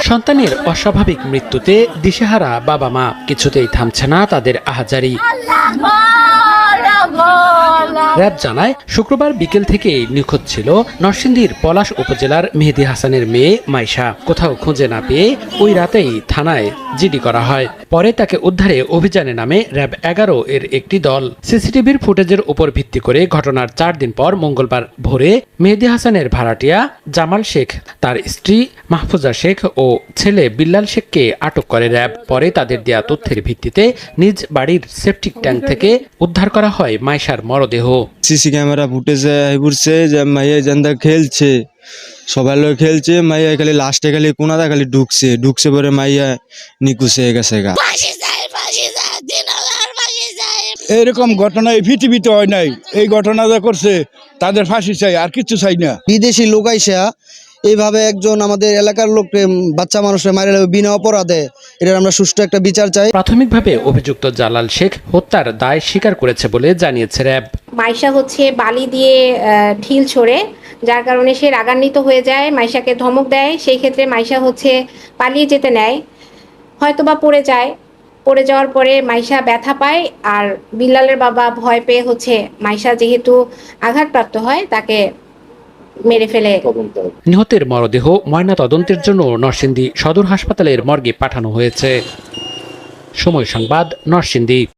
সন্তানের অস্বাভাবিক মৃত্যুতে দিশেহারা বাবা মা, কিছুতেই থামছে না তাদের আহাজারি। র্যাব জানায়, শুক্রবার বিকেল থেকে নিখোঁজ ছিল নরসিংদীর পলাশ উপজেলার মেহেদী হাসানের মেয়ে মাইশা। কোথাও খুঁজে না পেয়ে ওই রাতেই থানায় জিডি করা হয়। পরে তাকে উদ্ধারে অভিযানে নামে র্যাব 11 এর একটি দল। সিসিটিভির ফুটেজের উপর ভিত্তি করে ঘটনার 4 দিন পর মঙ্গলবার ভোরে মেহেদী হাসানের ভাড়াটিয়া জামাল শেখ, তার স্ত্রী মাহফুজা শেখ ও ছেলে বিল্লাল শেখকে আটক করে র্যাব। পরে তাদের দেয়া তথ্যের ভিত্তিতে নিজ বাড়ির সেপটিক ট্যাঙ্ক থেকে উদ্ধার করা হয় মাইশার মরদেহ। সিসি ক্যামেরা ফুটেজে ঘুরছে যে মাইয়া জান্দা খেলছে, সবাই লোক খেলছে, মাইয়া খালি লাস্টে খালি কোনাটা খালি ঢুকছে পরে মাইয়া নিকুছে গেছে গা। এরকম ঘটনা এই পৃথিবীতে হয় নাই। এই ঘটনা যা করছে তাদের ফাঁসি চাই, আর কিছু চাই না। বিদেশি লোক আইসা এইভাবে একজন আমাদের এলাকার লোককে, বাচ্চা মানুষের মারা বিনা অপরাধে, এটার আমরা সুষ্ঠু একটা বিচার চাই। প্রাথমিকভাবে অভিযুক্ত জালাল শেখ হত্যার দায় স্বীকার করেছে বলে জানিয়েছে র্যাব। মাইশা বালি দিয়ে ঢিল ছোড়ে, যার কারণে সে রাগান্বিত হয়ে যায়, মাইশাকে ধমক দেয়। সেই ক্ষেত্রে মাইশা পালিয়ে যেতে নেয়, হয়তোবা পড়ে যাওয়ার পরে মাইশা ব্যথা পায়। আর বিল্লালের বাবা ভয় পেয়ে মাইশা যেহেতু আঘাতপ্রাপ্ত হয় তাকে মেরে ফেলে। নিহতের মরদেহ ময়না তদন্তের জন্য নরসিংদী সদর হাসপাতালের মর্গে পাঠানো হয়েছে। সময় সংবাদ, নরসিংদী।